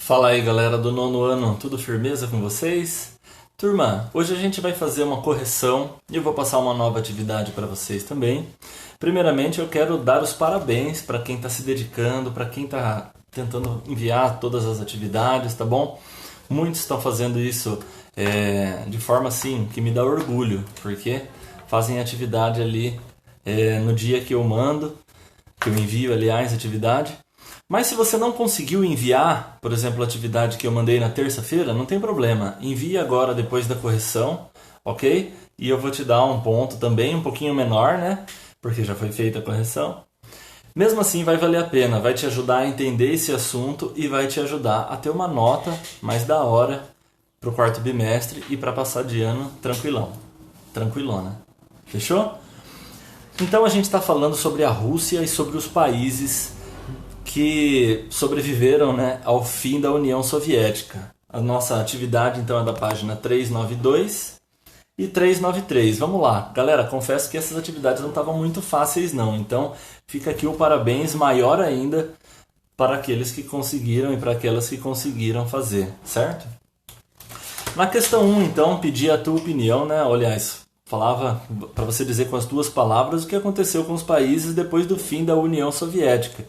Fala aí galera do nono ano, tudo firmeza com vocês? Turma, hoje a gente vai fazer uma correção e eu vou passar uma nova atividade para vocês também. Primeiramente eu quero dar os parabéns para quem está se dedicando, para quem está tentando enviar todas as atividades, tá bom? Muitos estão fazendo isso de forma assim que me dá orgulho, porque fazem atividade ali no dia que eu mando, que eu envio aliás a atividade. Mas se você não conseguiu enviar, por exemplo, a atividade que eu mandei na terça-feira, não tem problema. Envie agora depois da correção, ok? E eu vou te dar um ponto também um pouquinho menor, né? Porque já foi feita a correção. Mesmo assim, vai valer a pena, vai te ajudar a entender esse assunto e vai te ajudar a ter uma nota mais da hora para o quarto bimestre e para passar de ano tranquilão. Tranquilona. Fechou? Então a gente está falando sobre a Rússia e sobre os países que sobreviveram, né, ao fim da União Soviética. A nossa atividade então é da página 392 e 393. Vamos lá. Galera, confesso que essas atividades não estavam muito fáceis não, então fica aqui o parabéns maior ainda para aqueles que conseguiram e para aquelas que conseguiram fazer, certo? Na questão 1, então, pedi a tua opinião, né? Aliás, falava para você dizer com as tuas palavras o que aconteceu com os países depois do fim da União Soviética.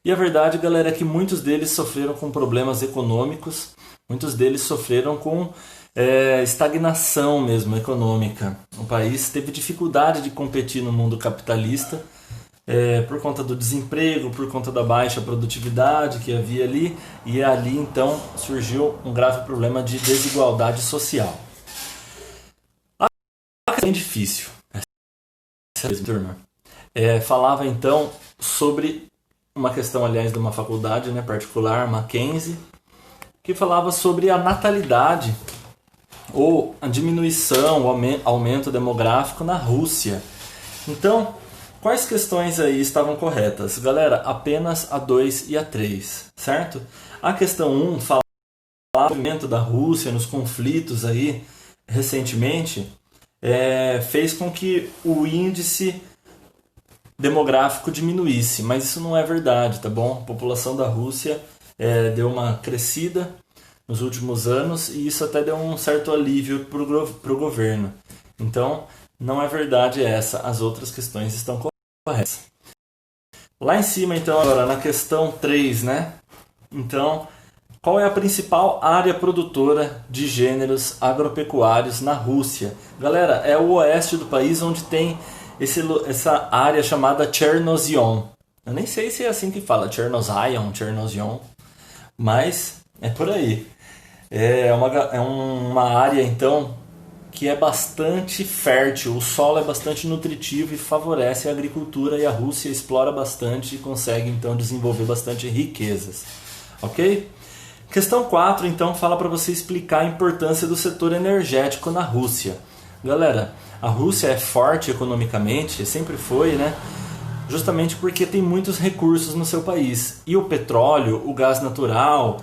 E a verdade, galera, é que muitos deles sofreram com problemas econômicos, muitos deles sofreram com estagnação mesmo econômica. O país teve dificuldade de competir no mundo capitalista por conta do desemprego, por conta da baixa produtividade que havia ali, e ali então surgiu um grave problema de desigualdade social. É bem difícil, turma. Falava então sobre uma questão, aliás, de uma faculdade, né, particular, Mackenzie, que falava sobre a natalidade ou a diminuição, o aumento demográfico na Rússia. Então, quais questões aí estavam corretas? Galera, apenas a 2 e a 3, certo? A questão 1 fala do aumento da Rússia nos conflitos aí recentemente, fez com que o índice demográfico diminuísse, mas isso não é verdade, tá bom? A população da Rússia deu uma crescida nos últimos anos e isso até deu um certo alívio para o governo. Então, não é verdade essa, as outras questões estão corretas. Lá em cima, então, agora na questão 3, né? Então, qual é a principal área produtora de gêneros agropecuários na Rússia? Galera, é o oeste do país onde tem essa área chamada Chernozion. Eu nem sei se é assim que fala, Chernozion, mas é por aí. É uma área, então, que é bastante fértil, o solo é bastante nutritivo e favorece a agricultura, e a Rússia explora bastante e consegue, então, desenvolver bastante riquezas. Ok? Questão 4, então, fala para você explicar a importância do setor energético na Rússia. Galera, a Rússia é forte economicamente, sempre foi, né? Justamente porque tem muitos recursos no seu país. E o petróleo, o gás natural,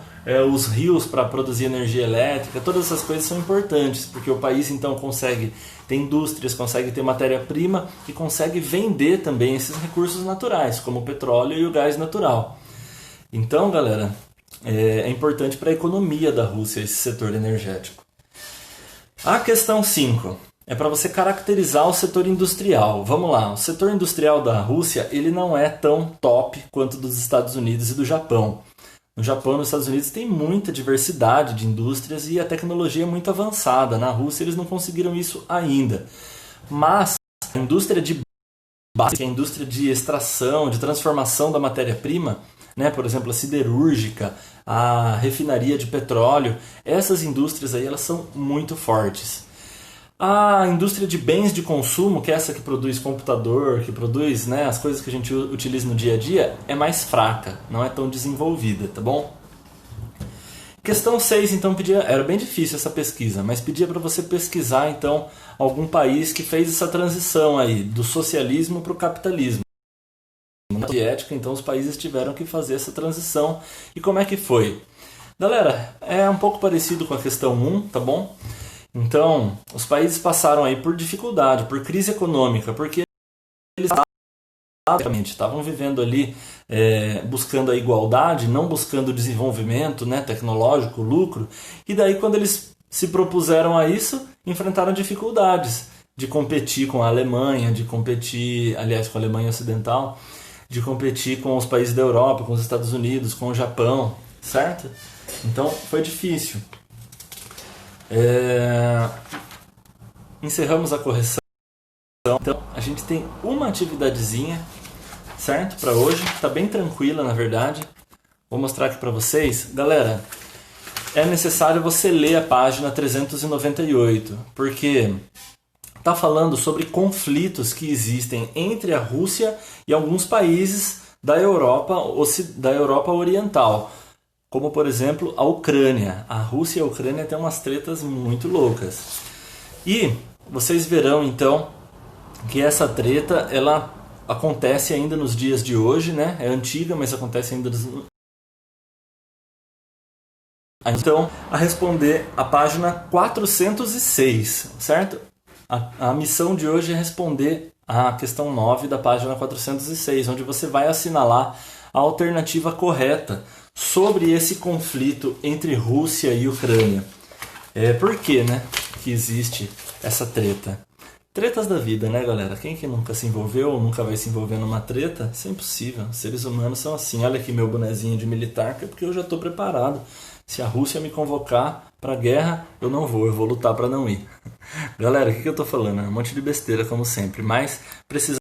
os rios para produzir energia elétrica, todas essas coisas são importantes, porque o país então consegue ter indústrias, consegue ter matéria-prima e consegue vender também esses recursos naturais, como o petróleo e o gás natural. Então, galera, é importante para a economia da Rússia esse setor energético. A questão 5 é para você caracterizar o setor industrial. Vamos lá, o setor industrial da Rússia ele não é tão top quanto dos Estados Unidos e do Japão. No Japão e nos Estados Unidos tem muita diversidade de indústrias e a tecnologia é muito avançada. Na Rússia eles não conseguiram isso ainda. Mas a indústria de base, a indústria de extração, de transformação da matéria-prima, né, por exemplo, a siderúrgica, a refinaria de petróleo, essas indústrias aí elas são muito fortes. A indústria de bens de consumo, que é essa que produz computador, que produz, né, as coisas que a gente utiliza no dia a dia, é mais fraca, não é tão desenvolvida, tá bom? Questão 6, então, era bem difícil essa pesquisa, mas pedia para você pesquisar, então, algum país que fez essa transição aí, do socialismo para o capitalismo. Na União Soviética, então, os países tiveram que fazer essa transição. E como é que foi? Galera, é um pouco parecido com a questão 1, tá bom? Então, os países passaram aí por dificuldade, por crise econômica, porque eles estavam vivendo ali buscando a igualdade, não buscando o desenvolvimento, né, tecnológico, lucro, e daí quando eles se propuseram a isso, enfrentaram dificuldades de competir com a Alemanha, de competir, aliás, com a Alemanha Ocidental, de competir com os países da Europa, com os Estados Unidos, com o Japão, certo? Então foi difícil. Encerramos a correção. Então a gente tem uma atividadezinha, certo? Para hoje, tá bem tranquila na verdade. Vou mostrar aqui para vocês. Galera, é necessário você ler a página 398, porque tá falando sobre conflitos que existem entre a Rússia e alguns países da Europa Oriental, como por exemplo a Ucrânia. A Rússia e a Ucrânia têm umas tretas muito loucas. E vocês verão então que essa treta ela acontece ainda nos dias de hoje, né? É antiga, mas acontece ainda Então, a responder a página 406, certo? A missão de hoje é responder a questão 9 da página 406, onde você vai assinalar a alternativa correta sobre esse conflito entre Rússia e Ucrânia. Por que, né, que existe essa treta? Tretas da vida, né, galera? Quem que nunca se envolveu ou nunca vai se envolver numa treta? Isso é impossível. Os seres humanos são assim. Olha aqui meu bonezinho de militar, que é porque eu já estou preparado. Se a Rússia me convocar para a guerra, eu não vou, eu vou lutar para não ir. Galera, o que eu estou falando? É um monte de besteira, como sempre, mas precisando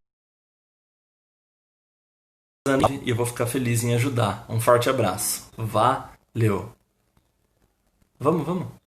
e eu vou ficar feliz em ajudar. Um forte abraço. Valeu! Vamos!